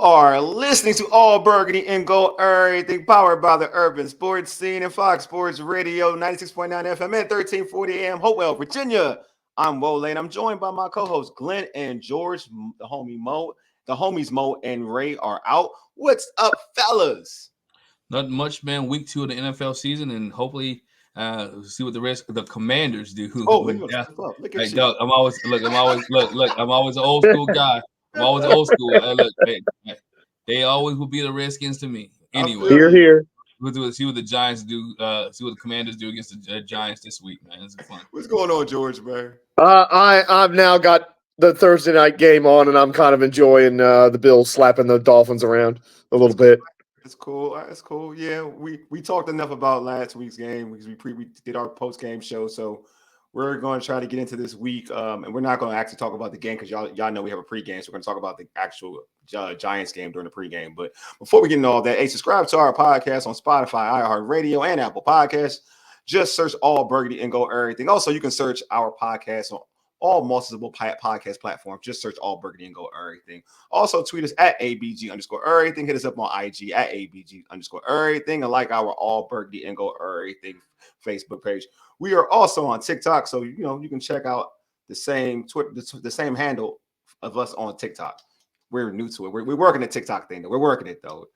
are listening to All Burgundy and Gold, everything powered by the Urban Sports Scene and Fox Sports Radio, 96.9 FM and 1340 AM, Hopewell, Virginia. I'm Wole Glen. I'm joined by my co-hosts Glenn and George. The homies Mo and Ray are out. What's up, fellas? Not much, man. Week 2 of the NFL season, and hopefully, see what the rest of the Commanders do. Oh, look at you. Look at Hey, you. Doug, I'm always look. I'm always look. I'm always an old school guy. I'm always old school. Look, they always will be the Redskins to me. Anyway, Here, here. we'll see what the Giants do. See what the Commanders do against the Giants this week, man. It's fun. What's going on, George, man? I've now got the Thursday night game on, and I'm kind of enjoying the Bills slapping the Dolphins around a little bit. It's cool. It's cool. Yeah, we talked enough about last week's game because we did our post game show. So we're going to try to get into this week, and we're not going to actually talk about the game because y'all know we have a pregame. So we're going to talk about the actual Giants game during the pregame. But before we get into all that, hey, subscribe to our podcast on Spotify, iHeartRadio, and Apple Podcasts. Just search All Burgundy and Go Everything. Also, you can search our podcast on all multiple podcast platforms. Just search All Burgundy and Go Everything. Also, tweet us at ABG_everything. Hit us up on IG at ABG_everything. And like our All Burgundy and Go Everything Facebook page. We are also on TikTok, so you can check out the same the same handle of us on TikTok. We're new to it. We're working the TikTok thing. We're working it though.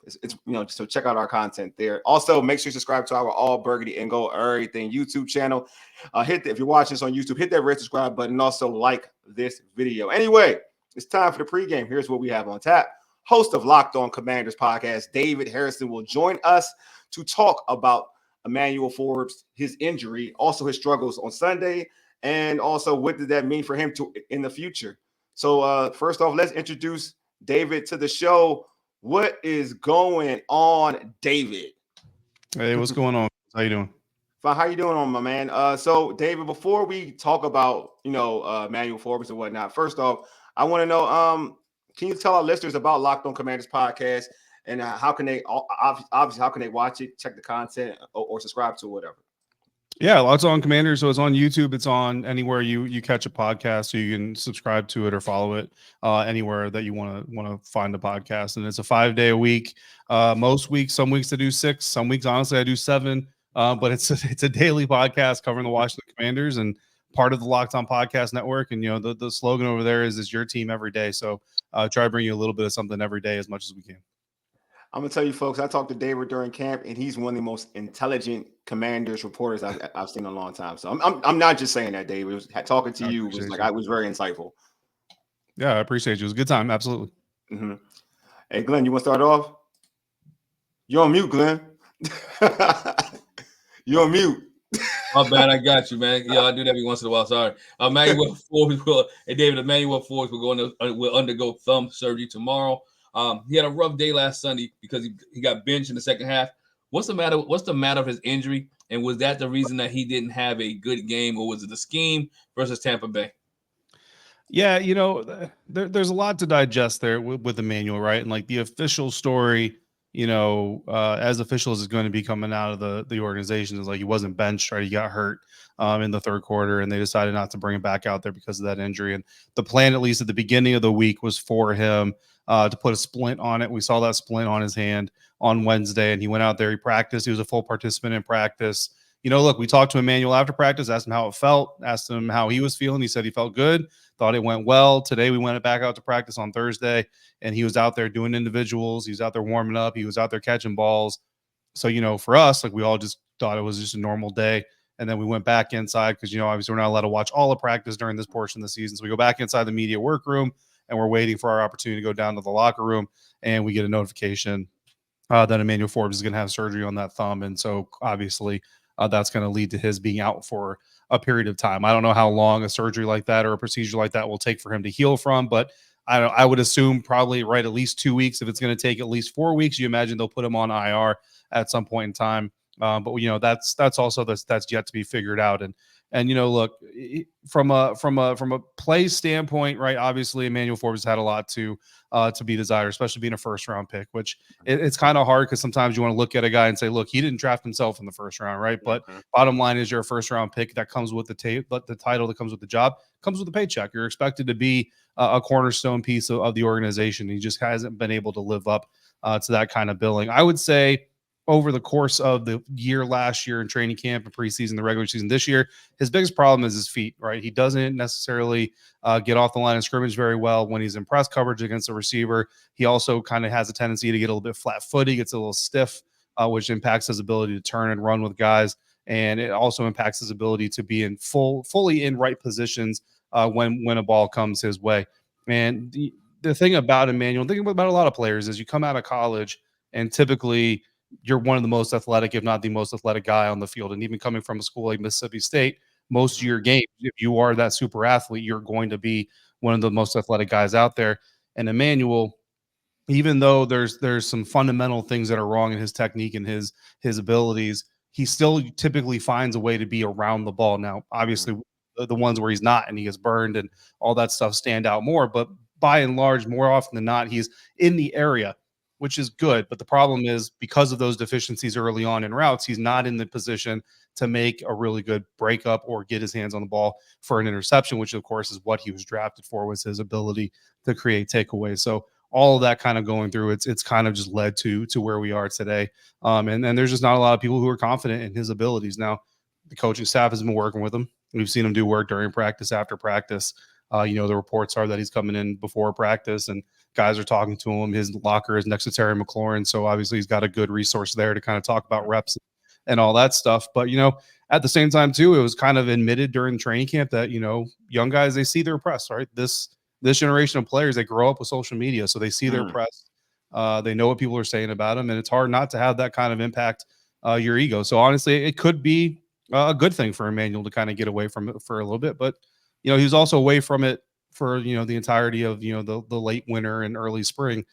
It's so check out our content there. Also, make sure you subscribe to our All Burgundy and Go Everything YouTube channel. If you're watching this on YouTube, hit that red subscribe button and also like this video. Anyway, it's time for the pregame. Here's what we have on tap. Host of Locked On Commanders podcast, David Harrison, will join us to talk about Emmanuel Forbes, his injury, also his struggles on Sunday, and also what did that mean for him in the future. So first off, let's introduce David to the show. What is going on, David? Hey, what's going on? How you doing? Fine. How you doing, my man? So, David, before we talk about Emmanuel Forbes and whatnot, first off, I want to know, can you tell our listeners about Locked On Commanders podcast and how can they obviously how can they watch it, check the content, or subscribe to it, whatever? Yeah, Locked On Commanders. So it's on YouTube. It's on anywhere you catch a podcast, so you can subscribe to it or follow it anywhere that you want to find a podcast. And it's a 5-day a week. Most weeks, some weeks I do 6, some weeks honestly I do 7. But it's a daily podcast covering the Washington Commanders and part of the Locked On Podcast Network. And the slogan over there is your team every day. So try to bring you a little bit of something every day as much as we can. I'm gonna tell you, folks. I talked to David during camp, and he's one of the most intelligent Commanders reporters I've seen in a long time. So I'm not just saying that, David. Talking to you was I was very insightful. Yeah, I appreciate you. It was a good time. Absolutely. Mm-hmm. Hey, Glenn, you want to start off? You're on mute, Glenn. You're on mute. My bad, I got you, man. Yeah, I do that every once in a while. Sorry. Emmanuel Forbes Emmanuel Forbes will undergo thumb surgery tomorrow. He had a rough day last Sunday because he got benched in the second half. What's the matter? What's the matter of his injury? And was that the reason that he didn't have a good game, or was it the scheme versus Tampa Bay? Yeah, there's a lot to digest there with Emmanuel, right? And like the official story, as official as it's going to be coming out of the organization is like he wasn't benched, right? He got hurt in the third quarter, and they decided not to bring him back out there because of that injury. And the plan, at least at the beginning of the week, was for him to put a splint on it. We saw that splint on his hand on Wednesday, and he went out there. He practiced. He was a full participant in practice. Look, we talked to Emmanuel after practice, asked him how it felt, asked him how he was feeling. He said he felt good, thought it went well. Today we went back out to practice on Thursday, and he was out there doing individuals. He was out there warming up. He was out there catching balls. So, for us, like we all just thought it was just a normal day. And then we went back inside because, obviously we're not allowed to watch all the practice during this portion of the season. So we go back inside the media workroom, and we're waiting for our opportunity to go down to the locker room, and we get a notification that Emmanuel Forbes is going to have surgery on that thumb. And so obviously that's going to lead to his being out for a period of time. I don't know how long a surgery like that or a procedure like that will take for him to heal from, but I would assume probably at least 2 weeks. If it's going to take at least 4 weeks, you imagine they'll put him on IR at some point in time. But that's also that's yet to be figured out. And And look, from a play standpoint, right? Obviously, Emmanuel Forbes had a lot to be desired, especially being a first round pick, which it's kind of hard because sometimes you want to look at a guy and say, look, he didn't draft himself in the first round, right? But bottom line is, you're a first round pick that comes with but the title that comes with the job comes with the paycheck. You're expected to be a cornerstone piece of the organization. He just hasn't been able to live up to that kind of billing. I would say over the course of the year last year in training camp and preseason, the regular season this year, his biggest problem is his feet, right? He doesn't necessarily get off the line of scrimmage very well when he's in press coverage against a receiver. He also kind of has a tendency to get a little bit flat-footed. He gets a little stiff, which impacts his ability to turn and run with guys. And it also impacts his ability to be in fully in right positions when a ball comes his way. And the thing about Emmanuel, thinking about a lot of players, is you come out of college and typically you're one of the most athletic, if not the most athletic guy on the field. And even coming from a school like Mississippi State, most of your games, if you are that super athlete, you're going to be one of the most athletic guys out there. And Emmanuel, even though there's some fundamental things that are wrong in his technique and his abilities, he still typically finds a way to be around the ball. Now, obviously, the ones where he's not and he gets burned and all that stuff stand out more. But by and large, more often than not, he's in the area, which is good. But the problem is, because of those deficiencies early on in routes, he's not in the position to make a really good breakup or get his hands on the ball for an interception, which of course is what he was drafted for, was his ability to create takeaways. So all of that kind of going through, it's kind of just led to where we are today. And there's just not a lot of people who are confident in his abilities. Now, the coaching staff has been working with him. We've seen him do work during practice, after practice. The reports are that he's coming in before practice and guys are talking to him. His locker is next to Terry McLaurin, so obviously he's got a good resource there to kind of talk about reps and all that stuff. But, at the same time, too, it was kind of admitted during training camp that, young guys, they see their press, right? This generation of players, they grow up with social media, so they see their press. They know what people are saying about them, and it's hard not to have that kind of impact your ego. So honestly, it could be a good thing for Emmanuel to kind of get away from it for a little bit. But, he was also away from it for, the entirety of, the late winter and early spring.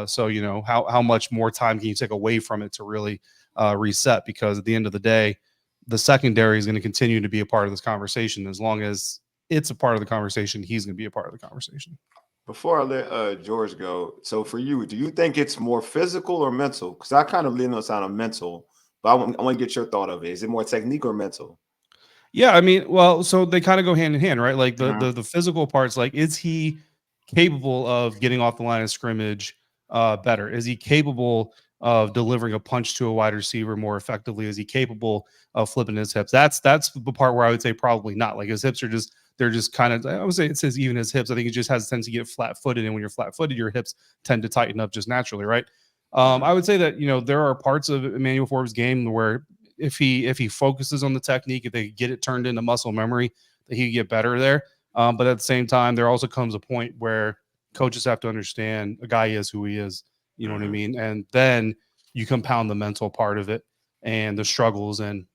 So, how much more time can you take away from it to really reset? Because at the end of the day, the secondary is going to continue to be a part of this conversation. As long as it's a part of the conversation, he's going to be a part of the conversation. Before I let George go, so for you, do you think it's more physical or mental? Because I kind of lean on the side of mental, but I want to get your thought of it. Is it more technique or mental? Yeah, I mean, well, so they kind of go hand in hand, right? Like the physical parts, like, is he capable of getting off the line of scrimmage better? Is he capable of delivering a punch to a wide receiver more effectively? Is he capable of flipping his hips? That's the part where I would say probably not. Like, his hips are they're just kind of, I would say it says even his hips. I think he just has a tendency to get flat-footed, and when you're flat-footed, your hips tend to tighten up just naturally, right? I would say that, there are parts of Emmanuel Forbes' game where if he focuses on the technique, if they get it turned into muscle memory, that he can get better there. But at the same time, there also comes a point where coaches have to understand a guy is who he is. You know what I mean? And then you compound the mental part of it and the struggles. And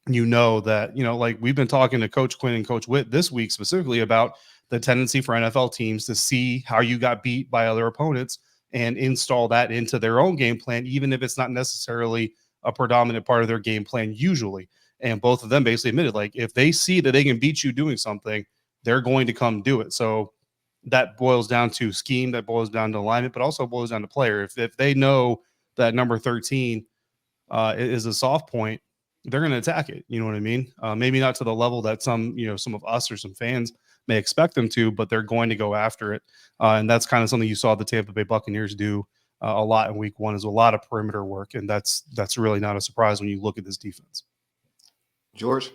that, like we've been talking to Coach Quinn and Coach Witt this week specifically about the tendency for NFL teams to see how you got beat by other opponents and install that into their own game plan, even if it's not necessarily a predominant part of their game plan usually. And both of them basically admitted, like, if they see that they can beat you doing something, they're going to come do it. So that boils down to scheme, that boils down to alignment, but also boils down to player. If they know that number 13 is a soft point, they're going to attack it. You know what I mean? Maybe not to the level that some of us or some fans may expect them to, but they're going to go after it. And that's kind of something you saw the Tampa Bay Buccaneers do a lot in week one, is a lot of perimeter work. And that's really not a surprise when you look at this defense. George?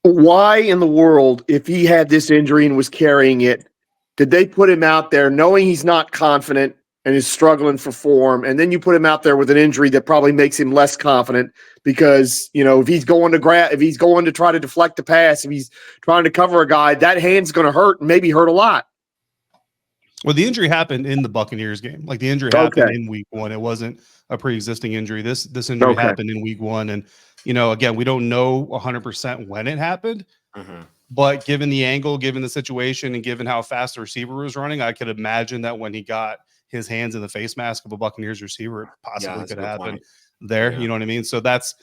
Why in the world, if he had this injury and was carrying it, did they put him out there knowing he's not confident and is struggling for form? And then you put him out there with an injury that probably makes him less confident because, if he's going to try to deflect the pass, if he's trying to cover a guy, that hand's going to hurt and maybe hurt a lot. Well, the injury happened in the Buccaneers game. Like, the injury happened in week one. It wasn't a pre-existing injury. This injury happened in week one. And, again, we don't know 100% when it happened. But given the angle, given the situation, and given how fast the receiver was running, I could imagine that when he got his hands in the face mask of a Buccaneers receiver, it possibly could happen. there. Yeah. You know what I mean? So that's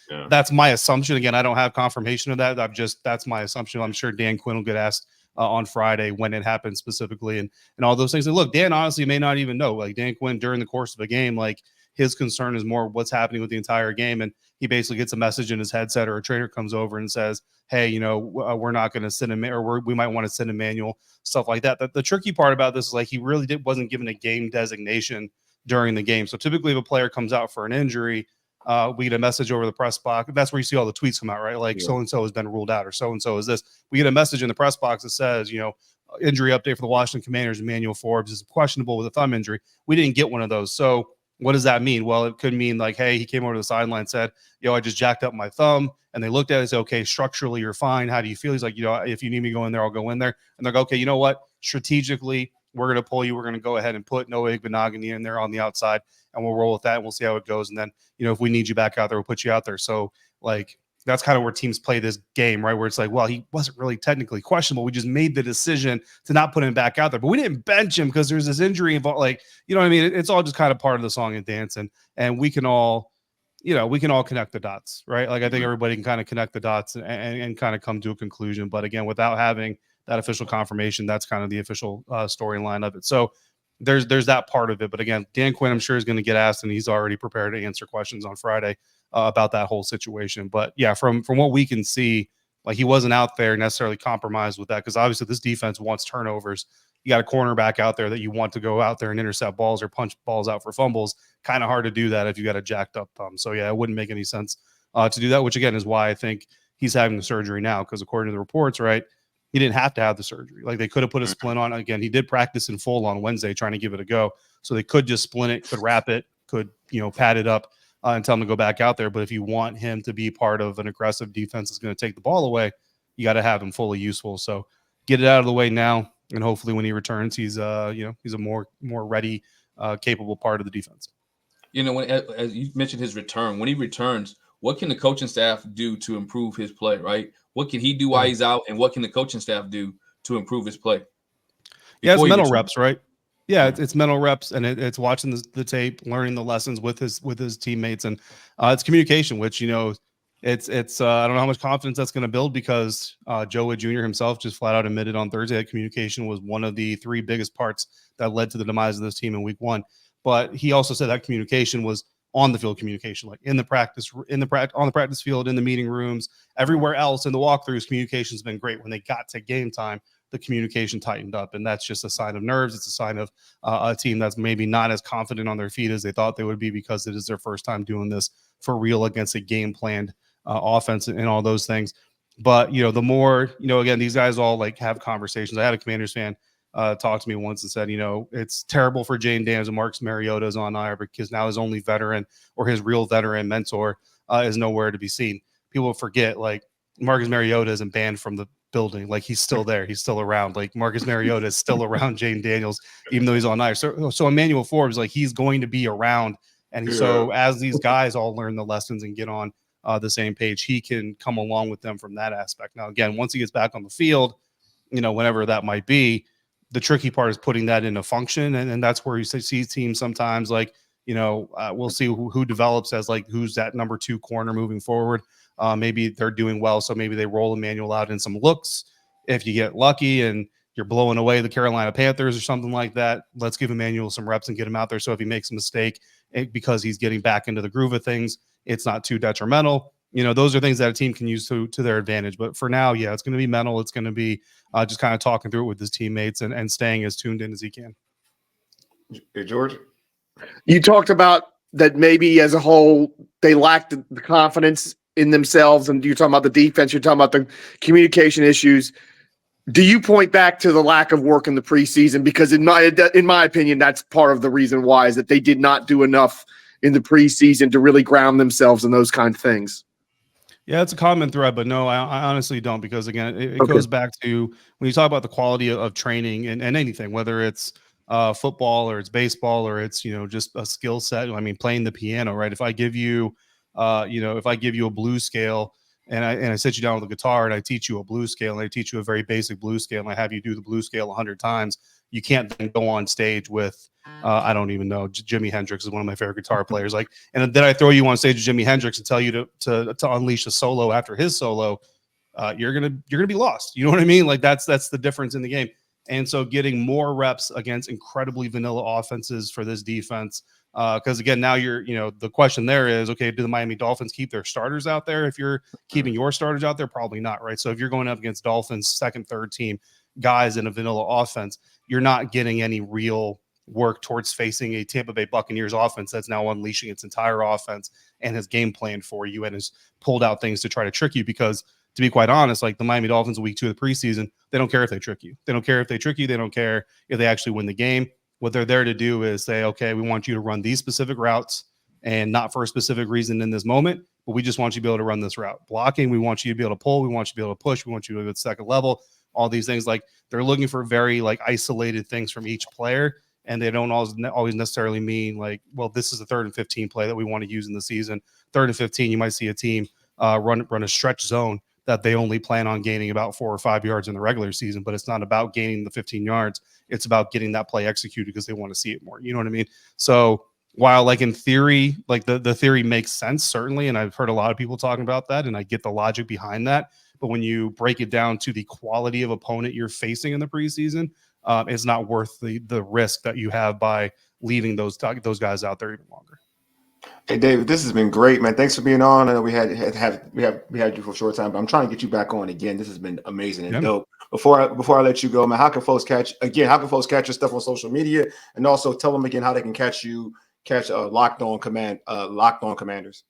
my assumption. Again, I don't have confirmation of that. That's my assumption. I'm sure Dan Quinn will get asked on Friday when it happened specifically and all those things. And look, Dan honestly may not even know. Like Dan Quinn during the course of a game, like his concern is more what's happening with the entire game. And he basically gets a message in his headset or a trainer comes over and says, hey, you know, we're not going to send him or we might want to send a manual, stuff like that. The tricky part about this is like he really wasn't given a game designation during the game. So typically if a player comes out for an injury, we get a message over the press box. That's where you see all the tweets come out, right? Like so-and-so has been ruled out or so-and-so is this. We get a message in the press box that says, you know, injury update for the Washington Commanders. Emmanuel Forbes is questionable with a thumb injury. We didn't get one of those. So what does that mean? Well, it could mean like, hey, he came over to the sideline and said, yo, I just jacked up my thumb. And they looked at it and said, okay, structurally, you're fine. How do you feel? He's like, you know, if you need me to go in there, I'll go in there. And they're like, okay, you know what? Strategically, we're going to pull you. We're going to go ahead and put Noah Igbenogany in there on the outside, and we'll roll with that, and we'll see how it goes. And then, you know, if we need you back out there, we'll put you out there. So, like, that's kind of where teams play this game, right? Where it's like, well, he wasn't really technically questionable. We just made the decision to not put him back out there. But we didn't bench him because there's this injury involved. Like, you know what I mean? It's all just kind of part of the song and dance. And we can all, you know, we can all connect the dots, right? Like, I think everybody can kind of connect the dots and kind of come to a conclusion. But again, without having that official confirmation, that's kind of the official storyline of it. So there's that part of it. But again, Dan Quinn, I'm sure, is going to get asked, and he's already prepared to answer questions on Friday about that whole situation. But yeah, from what we can see, like, he wasn't out there necessarily compromised with that, because obviously this defense wants turnovers. You got a cornerback out there that you want to go out there and intercept balls or punch balls out for fumbles. Kind of hard to do that if you got a jacked up thumb. So yeah, it wouldn't make any sense to do that, which again is why I think he's having the surgery now, because according to the reports, right, he didn't have to have the surgery. Like, they could have put a splint on. Again, he did practice in full on Wednesday trying to give it a go. So they could just splint it, could wrap it, could, you know, pad it up and tell him to go back out there. But if you want him to be part of an aggressive defense that's going to take the ball away, you got to have him fully useful. So get it out of the way now, and hopefully when he returns, he's he's a more ready, capable part of the defense. You know, when, as you mentioned his return, when he returns, what can the coaching staff do to improve his play, right? What can he do while he's out, and what can the coaching staff do to improve his play? Yeah, it's mental reps, right? Yeah, it's mental reps, and it's watching the tape, learning the lessons with his teammates, and it's communication, which, you know, it's I don't know how much confidence that's going to build, because Joe Wood Jr. himself just flat out admitted on Thursday that communication was one of the three biggest parts that led to the demise of this team in week one. But he also said that communication was on the field communication, like on the practice field, in the meeting rooms, everywhere else in the walkthroughs. Communication's been great. When they got to game time, the communication tightened up, and that's just a sign of nerves. It's a sign of a team that's maybe not as confident on their feet as they thought they would be, because it is their first time doing this for real against a game planned offense and all those things. But, you know, the more, you know, again, these guys all like have conversations. I had a Commanders fan talked to me once and said, you know, it's terrible for Jane Daniels and Marcus Mariota is on IR, because now his only veteran, or his real veteran mentor, is nowhere to be seen. People forget, like, Marcus Mariota isn't banned from the building. Like, he's still there. He's still around. Like, Marcus Mariota is still around Jane Daniels, even though he's on IR. So Emmanuel Forbes, like, he's going to be around. And so as these guys all learn the lessons and get on the same page, he can come along with them from that aspect. Now, again, once he gets back on the field, you know, whenever that might be, the tricky part is putting that into function. And that's where you see teams sometimes, like, you know, we'll see who develops as, like, who's that number two corner moving forward. Maybe they're doing well, so maybe they roll Emmanuel out in some looks. If you get lucky and you're blowing away the Carolina Panthers or something like that, let's give Emmanuel some reps and get him out there. So if he makes a mistake, because he's getting back into the groove of things, it's not too detrimental. You know, those are things that a team can use to their advantage. But for now, yeah, it's going to be mental. It's going to be just kind of talking through it with his teammates and staying as tuned in as he can. Hey, George? You talked about that maybe as a whole, they lacked the confidence in themselves, and you're talking about the defense, you're talking about the communication issues. Do you point back to the lack of work in the preseason? Because in my opinion, that's part of the reason why, is that they did not do enough in the preseason to really ground themselves in those kind of things. Yeah, it's a common thread, but no, I honestly don't, because again, it goes back to when you talk about the quality of training and anything, whether it's football or it's baseball or it's, you know, just a skill set. I mean, playing the piano, right? If I give you, if I give you a blues scale and I sit you down with a guitar and I teach you a blues scale and I teach you a very basic blues scale and I have you do the blues scale 100 times, you can't then go on stage with I don't even know, Jimi Hendrix is one of my favorite guitar players. Like, and then I throw you on stage with Jimi Hendrix and tell you to unleash a solo after his solo. You're gonna be lost. You know what I mean? Like that's the difference in the game. And so getting more reps against incredibly vanilla offenses for this defense. Because again, now the question there is, okay, do the Miami Dolphins keep their starters out there? If you're keeping your starters out there, probably not, right? So if you're going up against Dolphins second, third team guys in a vanilla offense, you're not getting any real work towards facing a Tampa Bay Buccaneers offense that's now unleashing its entire offense and has game planned for you and has pulled out things to try to trick you. Because to be quite honest, like the Miami Dolphins week 2 of the preseason, they don't care if they trick you. They don't care if they trick you. They don't care if they actually win the game. What they're there to do is say, okay, we want you to run these specific routes and not for a specific reason in this moment, but we just want you to be able to run this route. Blocking, we want you to be able to pull. We want you to be able to push. We want you to go to the second level. All these things, like they're looking for very like isolated things from each player. And they don't always necessarily mean like, well, this is a 3rd and 15 play that we want to use in the season. 3rd and 15, you might see a team run a stretch zone that they only plan on gaining about 4 or 5 yards in the regular season, but it's not about gaining the 15 yards. It's about getting that play executed because they want to see it more. You know what I mean? So while like in theory, like the theory makes sense, certainly, and I've heard a lot of people talking about that, and I get the logic behind that. But when you break it down to the quality of opponent you're facing in the preseason, it's not worth the risk that you have by leaving those guys out there even longer. Hey David, this has been great, man. Thanks for being on. I know we had you for a short time, but I'm trying to get you back on again. This has been amazing and dope. Before I let you go, man, how can folks catch your stuff on social media, and also tell them again how they can catch Locked On Commanders.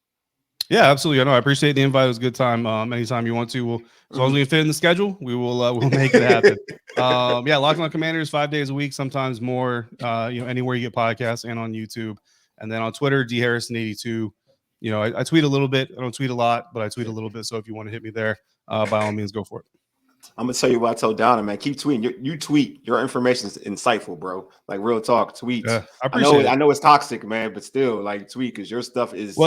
Yeah, absolutely. I know. I appreciate the invite. It was a good time. Anytime you want to, as long as we can fit in the schedule, we'll make it happen. Yeah, Locked On Commanders 5 days a week, sometimes more. Anywhere you get podcasts and on YouTube. And then on Twitter, DHarrison82. I tweet a little bit. I don't tweet a lot, but I tweet a little bit. So if you want to hit me there, by all means, go for it. I'm gonna tell you what I told Donna, man. Keep tweeting. You tweet. Your information is insightful, bro. Like real talk. Tweets. Yeah, I appreciate it. I know it's toxic, man, but still, like tweet because your stuff is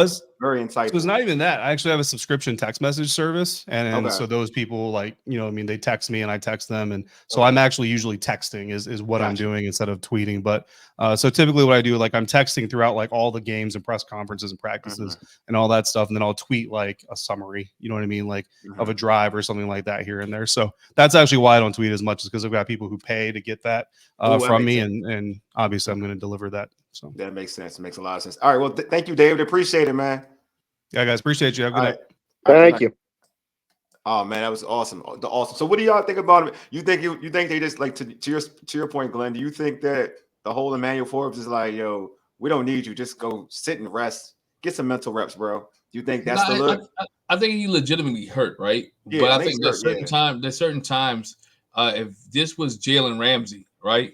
very insightful. So it's not even that. I actually have a subscription text message service, and so those people they text me and I text them, and so I'm actually usually texting is what I'm doing instead of tweeting. But so typically what I do, like I'm texting throughout like all the games and press conferences and practices and all that stuff, and then I'll tweet like a summary, you know what I mean, like of a drive or something like that here and there. So that's actually why I don't tweet as much, is because I've got people who pay to get that from me, and obviously I'm going to deliver that. So that makes sense. It makes a lot of sense. All right, well, thank you, David. Appreciate it, man. Yeah, guys, appreciate you. Have a good night. Thank you. Oh man, that was awesome. Awesome. So, what do y'all think about it? You think they just like to your point, Glenn? Do you think that the whole Emmanuel Forbes is like, yo, we don't need you. Just go sit and rest, get some mental reps, bro? Do you think that's the look? I think he legitimately hurt, right? Yeah, but I think there's certain times. If this was Jalen Ramsey, right?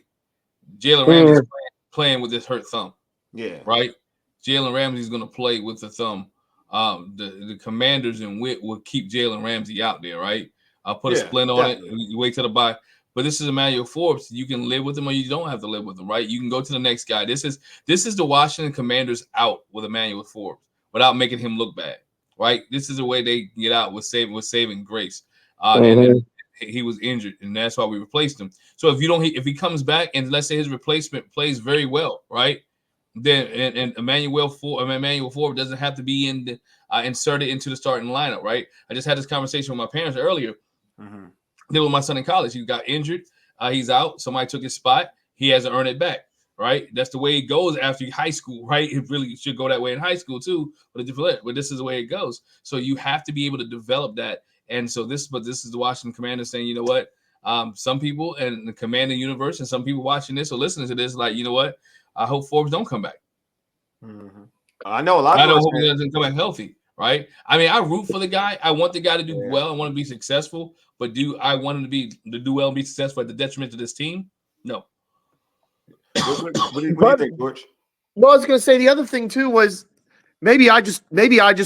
Jalen Ramsey's playing with this hurt thumb. Yeah. Right. Jalen Ramsey's going to play with the thumb. The Commanders and Witt will keep Jalen Ramsey out there, right? I'll put a splint on it. You wait till the bye. But this is Emmanuel Forbes. You can live with him or you don't have to live with him, right? You can go to the next guy. This is the Washington Commanders out with Emmanuel Forbes without making him look bad, right? This is the way they get out with saving grace. And he was injured, and that's why we replaced him. So if he comes back and let's say his replacement plays very well, right? Then and Emmanuel Forbes doesn't have to be inserted into the starting lineup, right? I just had this conversation with my parents earlier. Then with my son in college, he got injured. He's out. Somebody took his spot. He has to earn it back, right? That's the way it goes after high school, right? It really should go that way in high school too, but this is the way it goes. So you have to be able to develop that. And so this is the Washington Commanders saying, you know what? Some people in the Commanding universe and some people watching this or listening to this, like, you know what? I hope Forbes don't come back. I know a lot. I don't hope he doesn't come back healthy, right? I mean, I root for the guy. I want the guy to do well. I want to be successful. But do I want him to do well and be successful at the detriment of this team? No. What do you think, George? Well, I was going to say the other thing too was maybe I just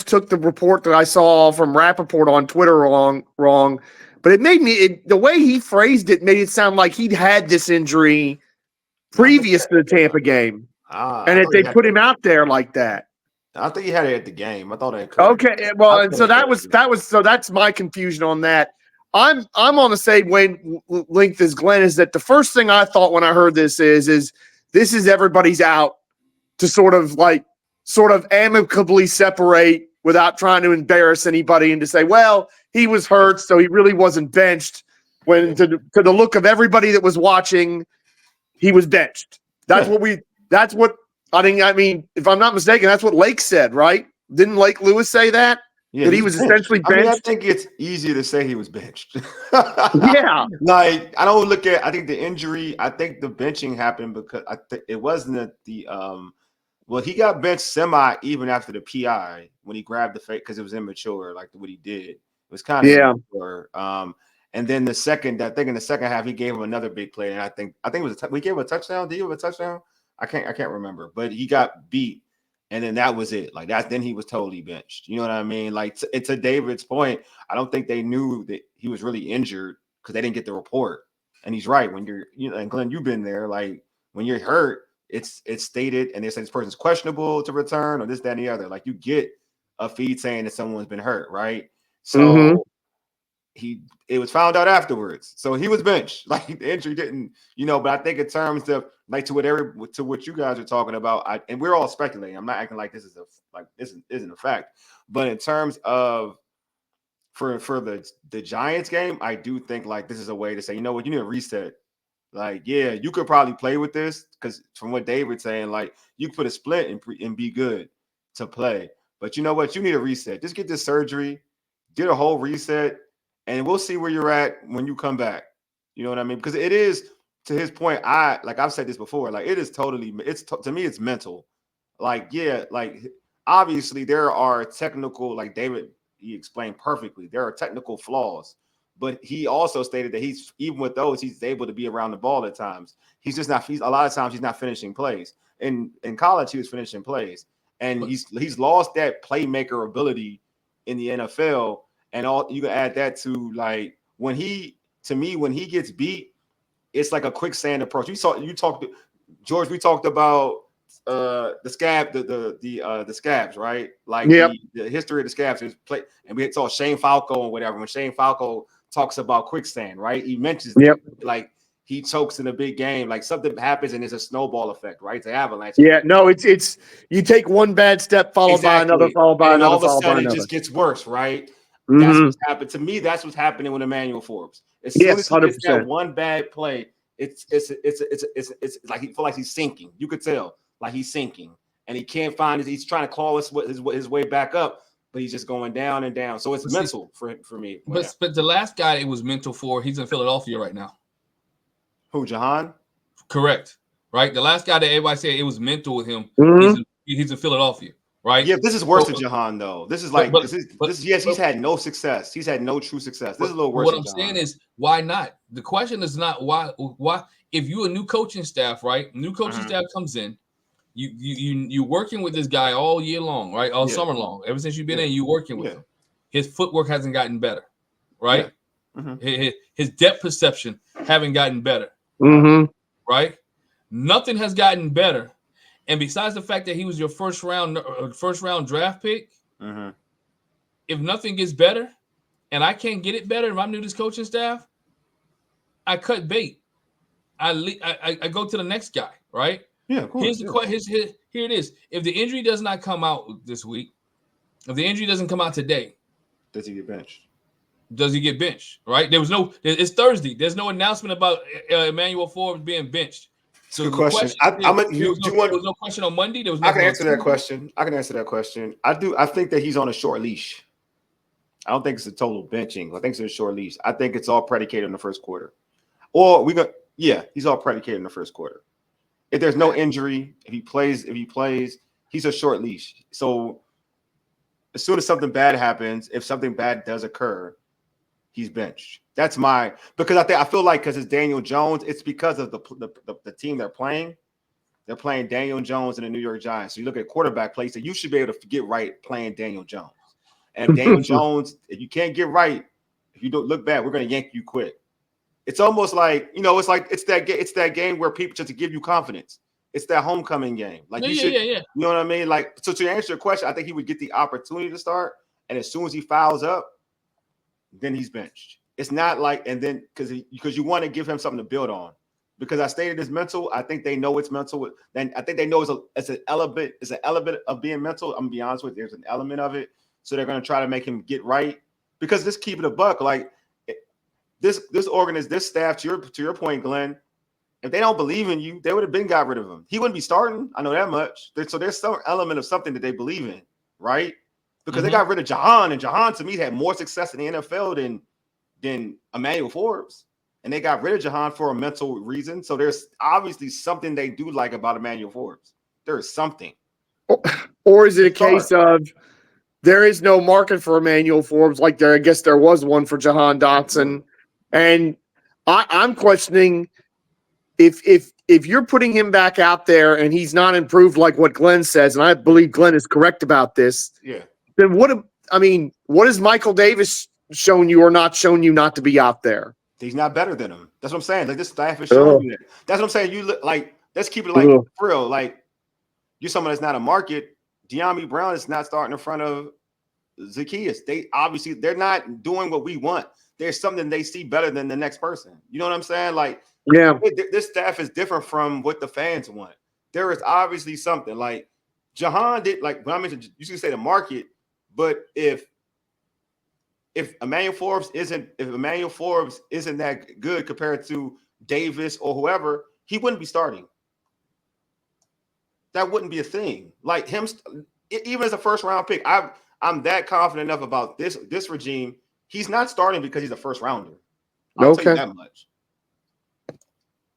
took the report that I saw from Rappaport on Twitter wrong. But it made the way he phrased it made it sound like he'd had this injury previous to the Tampa game, and that they put him out there like that. I think he had it at the game. I thought I could. Okay, well, and so that's my confusion on that. I'm on the same length as Glenn. Is that the first thing I thought when I heard this is this is everybody's out to sort of amicably separate without trying to embarrass anybody and to say, well, he was hurt, so he really wasn't benched. When to the look of everybody that was watching, he was benched. That's what I think. I mean, if I'm not mistaken, that's what Lake said, right? Didn't Lake Lewis say that? Yeah, that he was essentially benched? I mean, I think it's easier to say he was benched. Yeah. Like, I don't look at, I think the injury, I think the benching happened because I think it wasn't well, he got benched semi even after the PI when he grabbed the fake because it was immature, like what he did. It was kind of immature. And then I think in the second half, he gave him another big play. And I think it was we gave him a touchdown. Did he give him a touchdown? I can't remember, but he got beat. And then that was it. Like then he was totally benched. You know what I mean? Like to David's point, I don't think they knew that he was really injured because they didn't get the report. And he's right. When and Glenn, you've been there. Like when you're hurt, it's stated and they say this person's questionable to return or this, that, and the other. Like you get a feed saying that someone's been hurt, right? So it was found out afterwards. So he was benched. Like the injury didn't, but I think in terms of like to what you guys are talking about, and we're all speculating. I'm not acting like this isn't a fact. But in terms of for the Giants game, I do think like this is a way to say, you know what, you need a reset. Like, yeah, you could probably play with this because from what David's saying, like you could put a split and be good to play. But you know what, you need a reset. Just get this surgery, get a whole reset. And we'll see where you're at when you come back. You know what I mean? Because it is, to his point, I've said this before, like it is totally, to me, it's mental. Like, yeah, like obviously there are technical, like David, he explained perfectly, there are technical flaws. But he also stated that even with those, he's able to be around the ball at times. He's just not, a lot of times he's not finishing plays. In college, he was finishing plays. And he's lost that playmaker ability in the NFL. And you can add that to like when he gets beat, it's like a quicksand approach. George. We talked about the scab, the scabs, right? Like the history of the scabs is play, and we saw Shane Falco and whatever. When Shane Falco talks about quicksand, right? He mentions like he chokes in a big game, like something happens and it's a snowball effect, right? It's an avalanche. Yeah, no, it's you take one bad step followed by another, followed by another, all of a sudden it just gets worse, right? Mm-hmm. That's what's happened to me. That's what's happening with Emmanuel Forbes. As soon as he gets that one bad play, it's like he feels like he's sinking. You could tell, like he's sinking, and he can't find. He's trying to claw his way back up, but he's just going down and down. So it's mental for me. But the last guy it was mental for, he's in Philadelphia right now. Who, Jer'Zhan? Correct. Right. The last guy that everybody said it was mental with him. He's in Philadelphia. Right. Yeah, this is worse than Jer'Zhan, though. This is like he's had no success. He's had no true success. This is a little worse. What I'm saying is, why not? The question is not why. If you're a new coaching staff, right? New coaching staff comes in, you're working with this guy all year long, right? All summer long. Ever since you've been in, you're working with him. His footwork hasn't gotten better, right? His depth perception haven't gotten better, right? Nothing has gotten better. And besides the fact that he was your first round draft pick, if nothing gets better, and I can't get it better, if I'm new to this coaching staff, I cut bait. I go to the next guy, right? Yeah, of course. Here it is. If the injury does not come out this week, if the injury doesn't come out today, does he get benched? Does he get benched? Right? It's Thursday. There's no announcement about Emmanuel Forbes being benched. So good question. There was no question on Monday. I can answer that question. I think that he's on a short leash. I don't think it's a total benching. I think it's a short leash. I think it's all predicated in the first quarter. He's all predicated in the first quarter. If there's no injury, if he plays, he's a short leash. So as soon as something bad happens, if something bad does occur, he's benched. That's because I feel like because it's Daniel Jones, it's because of the team they're playing. They're playing Daniel Jones and the New York Giants. So you look at quarterback play, so you should be able to get right playing Daniel Jones. And if Daniel Jones, if you can't get right, if you don't look bad, we're going to yank you quick. It's almost like, it's that game where people just to give you confidence. It's that homecoming game. Like you know what I mean? Like, so to answer your question, I think he would get the opportunity to start, and as soon as he fouls up, then he's benched. It's not like, and then because you want to give him something to build on. Because I stated it's mental. I think they know it's mental. Then I think they know it's an element of being mental. I'm gonna be honest with you. There's an element of it. So they're gonna try to make him get right. Because just keep it a buck. Like this staff, to your point, Glenn, if they don't believe in you, they would have been got rid of him. He wouldn't be starting. I know that much. So there's some element of something that they believe in, right? Because they got rid of Jer'Zhan, and Jer'Zhan to me had more success in the NFL than Emmanuel Forbes. And they got rid of Jer'Zhan for a mental reason. So there's obviously something they do like about Emmanuel Forbes. There is something. Or is it a case of there is no market for Emmanuel Forbes like I guess there was one for Jahan Dotson? And I'm questioning if you're putting him back out there and he's not improved like what Glenn says, and I believe Glenn is correct about this, then what has Michael Davis shown you or not shown you not to be out there? He's not better than him. That's what I'm saying. Like this staff is showing you that. That's what I'm saying. You look like, let's keep it like for real. Like you're someone that's not a market. De'Ami Brown is not starting in front of Zacchaeus. They're not doing what we want. There's something they see better than the next person. You know what I'm saying? Like, this staff is different from what the fans want. There is obviously something. Like Jahan did, like when I mentioned, you should say the market, but if Emmanuel Forbes isn't that good compared to Davis or whoever, he wouldn't be starting. That wouldn't be a thing. Like him, even as a first round pick, I'm that confident enough about this regime. He's not starting because he's a first rounder. I'll tell you that much.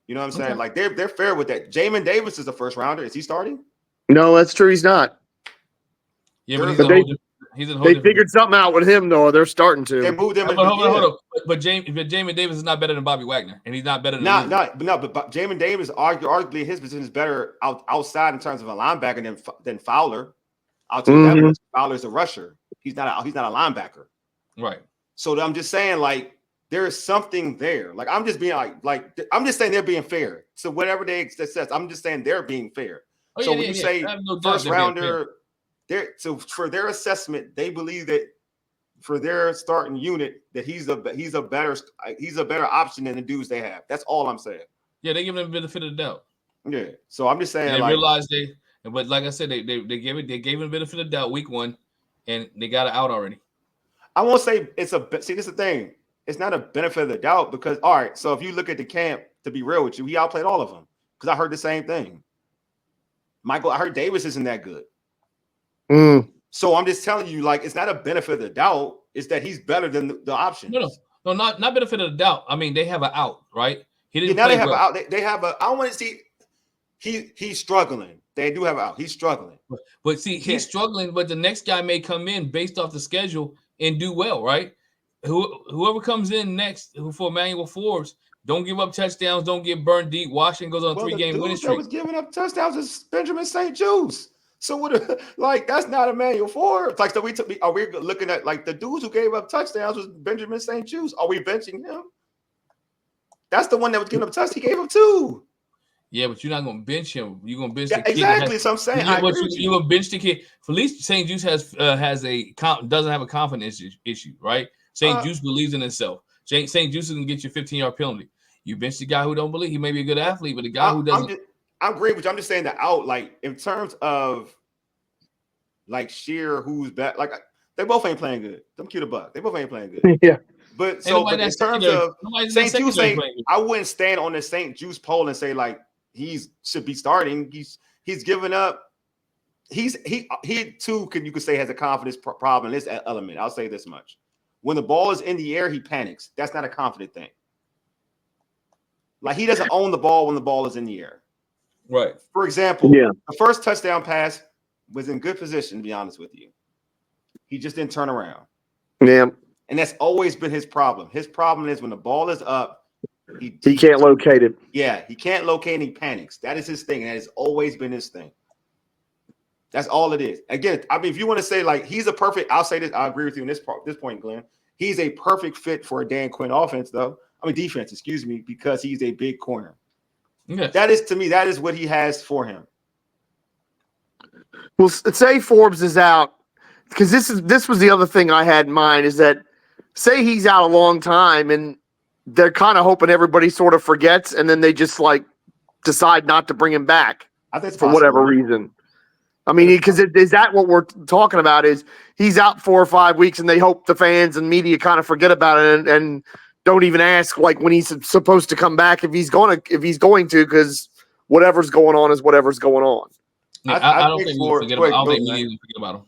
You know what I'm saying? Like they're fair with that. Jamin Davis is a first rounder. Is he starting? No, that's true. He's not. Yeah, but he's in they figured something out with him, though. They're starting to. They moved him. Hold on. But Jamin Davis is not better than Bobby Wagner, and he's not better than but Jamin Davis arguably his position is better outside in terms of a linebacker than Fowler. I'll tell you that much. Fowler's a rusher. He's not a linebacker. Right. So I'm just saying, like, there is something there. Like, I'm just being I'm just saying they're being fair. So whatever they says, I'm just saying they're being fair. When you say first rounder, so for their assessment, they believe that for their starting unit that he's a better option than the dudes they have. That's all I'm saying. Yeah, they give him the benefit of the doubt. Yeah. So I'm just saying they realized but like I said, they gave him the benefit of the doubt week 1, and they got it out already. I won't say this is the thing. It's not a benefit of the doubt because all right. So if you look at the camp, to be real with you, he outplayed all of them because I heard the same thing. Michael, I heard Davis isn't that good. So I'm just telling you, like, it's not a benefit of the doubt. It's that he's better than the options. No, not benefit of the doubt. I mean, they have an out, right? He didn't. Now they have an out. They have a. I want to see. He's struggling. They do have an out. He's struggling. But see, he's struggling. But the next guy may come in based off the schedule and do well, right? Whoever comes in next for Emmanuel Forbes, don't give up touchdowns. Don't get burned deep. Washington goes on a 3-game winning streak. That was giving up touchdowns is Benjamin St-Juste. So that's not Emmanuel Forbes. Like, so are we looking at like the dudes who gave up touchdowns was Benjamin St-Juste? Are we benching him? That's the one that was giving up touchdowns. He gave up 2. Yeah, but you're not going to bench him. You're going to bench the kid. Exactly. So I'm saying you're going to bench the kid. For at least St-Juste doesn't have a confidence issue, right? St-Juste believes in himself. St-Juste is going to get you a 15-yard penalty. You bench the guy who don't believe. He may be a good athlete, but the guy who doesn't. I agree with you. I'm just saying the out, like in terms of like sheer who's back, like they both ain't playing good. Them cute a buck. They both ain't playing good. Yeah. But in terms of St-Juste, I wouldn't stand on the St-Juste poll and say like he should be starting. He's given up. He too you could say has a confidence problem in this element. I'll say this much. When the ball is in the air, he panics. That's not a confident thing. Like he doesn't own the ball when the ball is in the air. Right. For example, the first touchdown pass was in good position, to be honest with you. He just didn't turn around. Yeah. And that's always been his problem. His problem is when the ball is up, he can't locate it. Yeah, he can't locate and he panics. That is his thing. And that has always been his thing. That's all it is. Again, I mean, if you want to say like he's a perfect, I'll say this, I agree with you in this point, Glenn. He's a perfect fit for a Dan Quinn defense, excuse me, because he's a big corner. Yes. That is, to me, that is what he has for him. Well, say Forbes is out, because this was the other thing I had in mind, is that say he's out a long time and they're kind of hoping everybody sort of forgets, and then they just like decide not to bring him back I think it's for possible. whatever reason. I mean, because is that what we're talking about? Is he's out 4 or 5 weeks and they hope the fans and media kind of forget about it and don't even ask like when he's supposed to come back if he's going to, because whatever's going on is whatever's going on. Yeah, I don't think we'll forget about. I don't think media will forget about him.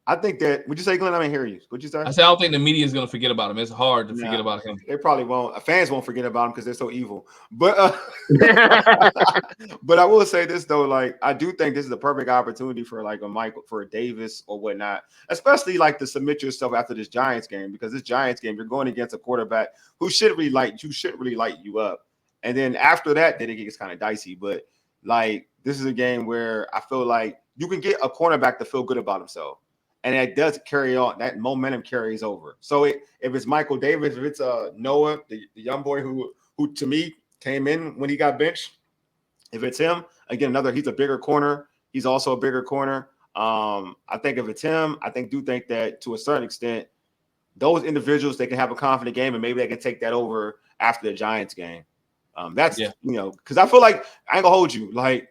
I think that. Would you say, Glenn? I didn't hear you. What'd you say? I said I don't think the media is going to forget about him. It's hard to forget about him. They probably won't. Fans won't forget about him because they're so evil. But but I will say this though, like I do think this is the perfect opportunity for like for a Davis or whatnot, especially like to submit yourself after this Giants game, because this Giants game you're going against a quarterback who should really light you up, and then after that, then it gets kind of dicey. But like this is a game where I feel like you can get a cornerback to feel good about himself. And that does carry on. That momentum carries over. So if it's Michael Davis, if it's Noah, the young boy who to me came in when he got benched, if it's him, again, he's a bigger corner. He's also a bigger corner. I think if it's him, do think that to a certain extent, those individuals, they can have a confident game and maybe they can take that over after the Giants game. Because I feel like I ain't gonna hold you. Like,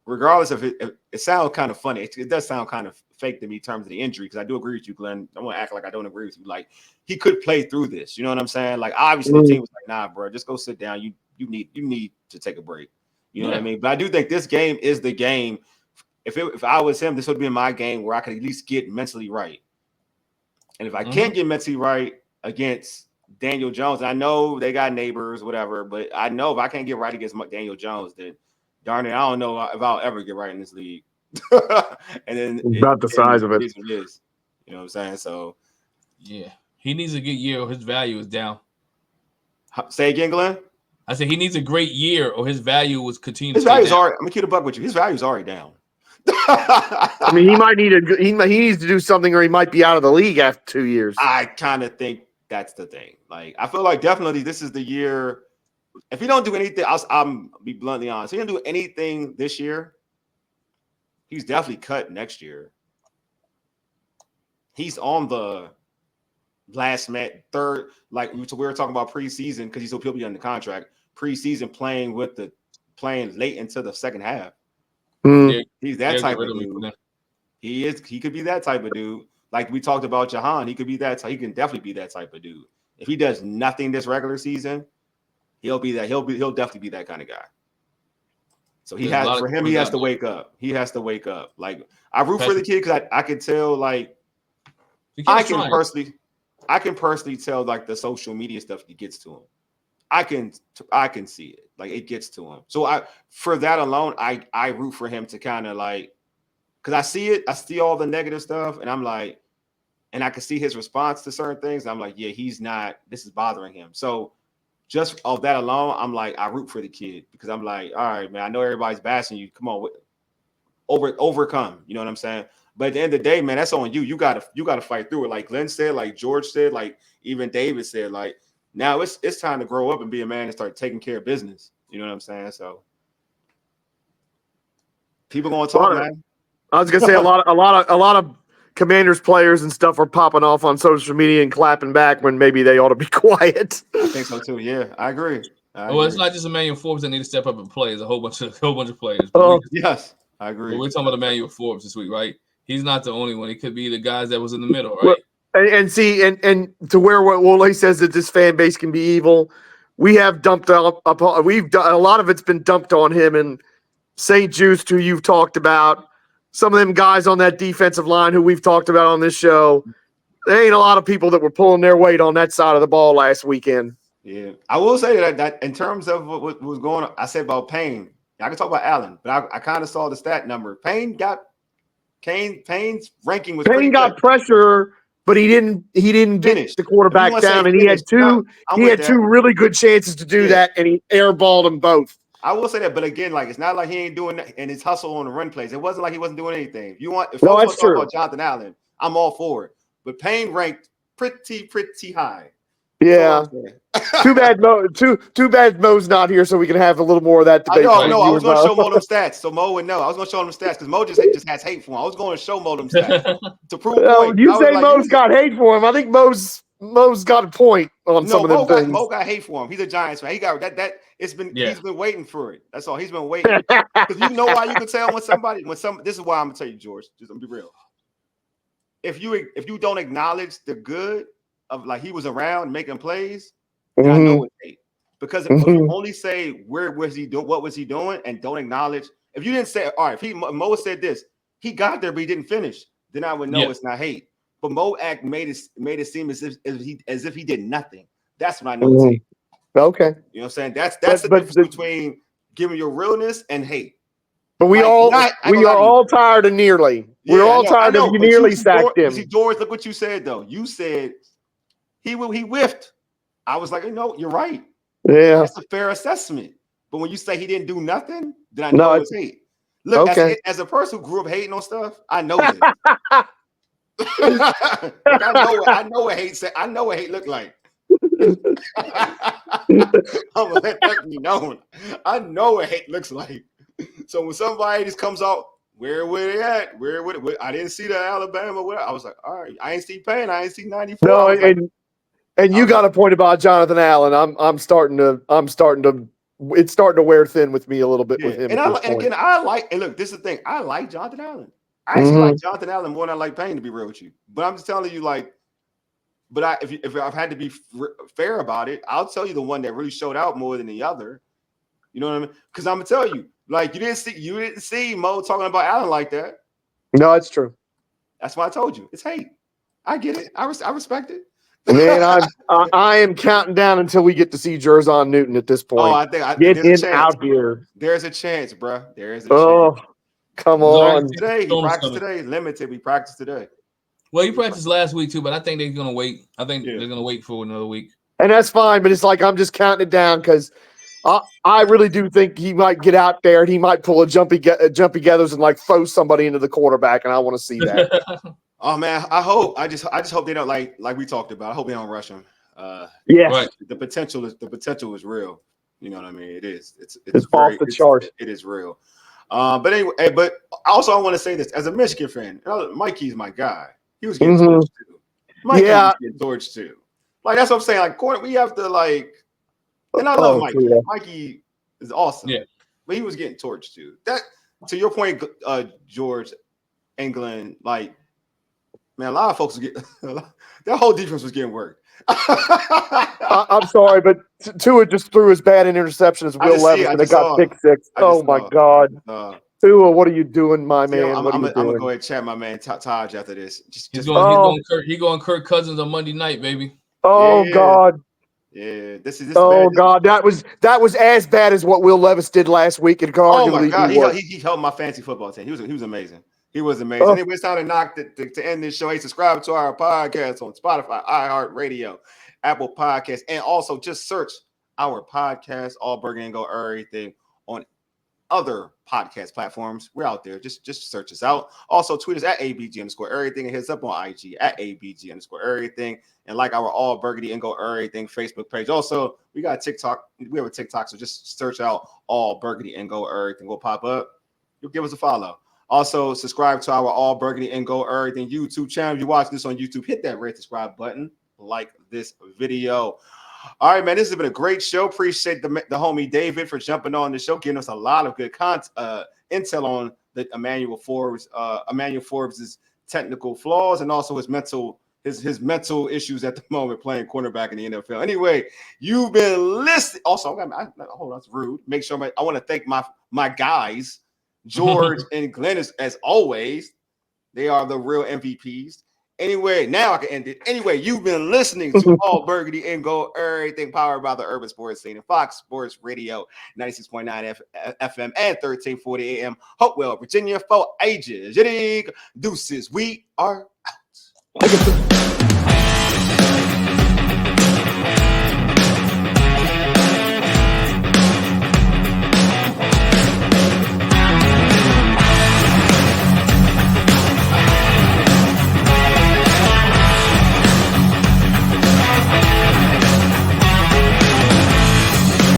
regardless of it sounds kind of funny. It does sound kind of fake to me in terms of the injury, because I do agree with you, Glenn. I want to act like I don't agree with you. Like, he could play through this. You know what I'm saying? Like, obviously the team was like, nah, bro, just go sit down. You need to take a break. You know what I mean? But I do think this game is the game. If I was him, this would be my game where I could at least get mentally right. And if I can't get mentally right against Daniel Jones, I know they got neighbors, whatever, but I know if I can't get right against Daniel Jones, then darn it, I don't know if I'll ever get right in this league. And then about the size of it. Is what it is. You know what I'm saying? So yeah, he needs a good year or his value is down. Say again, Glenn? I said he needs a great year or his value was continuing. His value's already. I'm gonna keep the buck with you. His value's already down. I mean, he might need he needs to do something, or he might be out of the league after 2 years. I kind of think that's the thing. Like, I feel like definitely this is the year. If he don't do anything, I'll be bluntly honest. If he don't do anything this year, he's definitely cut next year. He's on the last third, like we were talking about preseason, because he'll be under contract. Preseason playing late into the second half. He's that type of dude. He is. He could be that type of dude. Like we talked about Jer'Zhan, he could be that. He can definitely be that type of dude. If he does nothing this regular season, he'll be that. He'll definitely be that kind of guy. So he has to wake up. He has to wake up. Like, I root for the kid because I can tell. Like, I can personally tell, like, the social media stuff he gets to him. I can see it. Like, it gets to him. So for that alone, I root for him to kind of like, because I see it. I see all the negative stuff, and I'm like, and I can see his response to certain things. I'm like, yeah, he's not. This is bothering him. So just of that alone, I'm like, I root for the kid, because I'm like, all right, man, I know everybody's bashing you. Come on, overcome. You know what I'm saying? But at the end of the day, man, that's on you. You gotta fight through it. Like Glenn said, like George said, like even David said, like, now it's time to grow up and be a man and start taking care of business. You know what I'm saying? So people gonna talk, man. I was gonna say a lot of Commanders players and stuff are popping off on social media and clapping back when maybe they ought to be quiet. I think so too. Yeah, I agree. It's not just Emmanuel Forbes that need to step up and play. It's a whole bunch of players. Yes, I agree. We're talking about Emmanuel Forbes this week, right? He's not the only one. It could be the guys that was in the middle, right? And see, and to where what Wole says that this fan base can be evil, we have dumped up. We've done a lot of it's been dumped on him and St-Juste, who you've talked about. Some of them guys on that defensive line who we've talked about on this show. There ain't a lot of people that were pulling their weight on that side of the ball last weekend. Yeah, I will say that in terms of what was going on, I said about Payne. I can talk about Allen, but I kind of saw the stat number. Payne's ranking was Payne got pressure, but he didn't get the quarterback down, and he had two really good chances to do that, and he airballed them both. I will say that, but again, like, it's not like he ain't doing that and his hustle on the run plays. It wasn't like he wasn't doing anything. If folks want to talk about Jonathan Allen, I'm all for it. But Payne ranked pretty high. Yeah. Too bad Mo's not here, so we can have a little more of that debate. I was going to show Mo them stats, so Mo would know. I was going to show him the stats because Mo just has hate for him. I was going to show Mo them stats to prove a point. You say Mo's got hate for him. I think Mo's got a point on some of them things. Mo got hate for him. He's a Giants fan. He got that. He's been waiting for it. That's all. He's been waiting because you know why you can tell when this is why I'm gonna tell you, George. Just gonna be real. If you don't acknowledge the good of like he was around making plays, then I know it's hate. Because if you only say where was he doing, what was he doing, and don't acknowledge, if you didn't say, all right, if Mo said this, he got there but he didn't finish, then I would know it's not hate. But Mo made it seem as if he did nothing. That's when I know it's hate. Okay. You know what I'm saying? That's the difference between giving your realness and hate. But we are all tired of nearly. We're all tired of you nearly sacked him. See, George, look what you said though. You said he whiffed. I was like, you're right. Yeah. That's a fair assessment. But when you say he didn't do nothing, then I know it's hate. Look, as a person who grew up hating on stuff, I know this. I know what hate looked like. I'm gonna let that be known. I know what hate looks like. So when somebody just comes out, where were they at? Where I didn't see the Alabama. Where I was like, all right, I ain't see Payne. I ain't see 94. No, and you got a point about Jonathan Allen. I'm starting to. It's starting to wear thin with me a little bit with him. And look, this is the thing. I like Jonathan Allen. I actually like Jonathan Allen more than I like Payne, to be real with you. But I'm just telling you, like, if I've had to be fair about it, I'll tell you the one that really showed out more than the other. You know what I mean? Because I'm gonna tell you, like, you didn't see Mo talking about Allen like that. No, it's true. That's why I told you it's hate. I get it. I respect it. Man, I am counting down until we get to see Jer'Zhan Newton at this point. Oh, I think get him out here. There's a chance, bro. There is a chance. Come on. Today, he practiced today. Limited. We practiced today. Well, he practiced last week too, but I think they're gonna wait. I think they're gonna wait for another week. And that's fine, but it's like I'm just counting it down because I really do think he might get out there and he might pull a jumpy gathers and like throw somebody into the quarterback, and I want to see that. Oh man, I just hope they don't like we talked about. I hope they don't rush him. Yes. Right. The potential is real. You know what I mean? It is. It's off the charts. It is real. But anyway, but also I want to say this as a Michigan fan. Mikey's my guy. He was getting torched too. Mikey was getting torched too. Like that's what I'm saying. Like we have to like. And I love Mikey. Yeah. Mikey is awesome. Yeah. But he was getting torched too. That to your point, George, England, like. Man, a lot of folks that whole defense was getting worked. I'm sorry, but Tua just threw as bad an interception as Will Levis, and they got pick six. Oh my God, Tua, what are you doing, my man? I'm gonna go ahead and chat my man Taj after this. He's going Kirk Cousins on Monday night, baby. Oh yeah. God. Yeah, this is. Oh God, that was as bad as what Will Levis did last week. And oh my God, he helped my fantasy football team. He was amazing. He was amazing. Anyway, it's time to knock to end this show. Hey, subscribe to our podcast on Spotify, iHeartRadio, Apple Podcasts, and also just search our podcast, All Burger and Go Everything, on other podcast platforms. We're out there. Just search us out. Also, tweet us at ABG_everything and hit us up on IG at ABG_everything. And like our All Burgundy and Go Everything Facebook page. Also, we got TikTok. We have a TikTok, so just search out All Burgundy and Go Everything. We'll pop up. You'll give us a follow. Also, subscribe to our All Burgundy and Go Everything YouTube channel. If you're watching this on YouTube, hit that red subscribe button. Like this video. All right, man, this has been a great show. Appreciate the homie David for jumping on the show, giving us a lot of good intel on the Emmanuel Forbes' technical flaws and also his mental issues at the moment playing cornerback in the NFL. Anyway, you've been listening. Also, hold on, that's rude. Make sure I want to thank my guys. George and Glenn, as always, they are the real MVPs. Anyway, now I can end it. Anyway, you've been listening to All Burgundy and Go Everything, powered by the Urban Sports Scene and Fox Sports Radio, 96.9 FM and 1340 AM, Hopewell, Virginia, for ages. Deuces, we are out.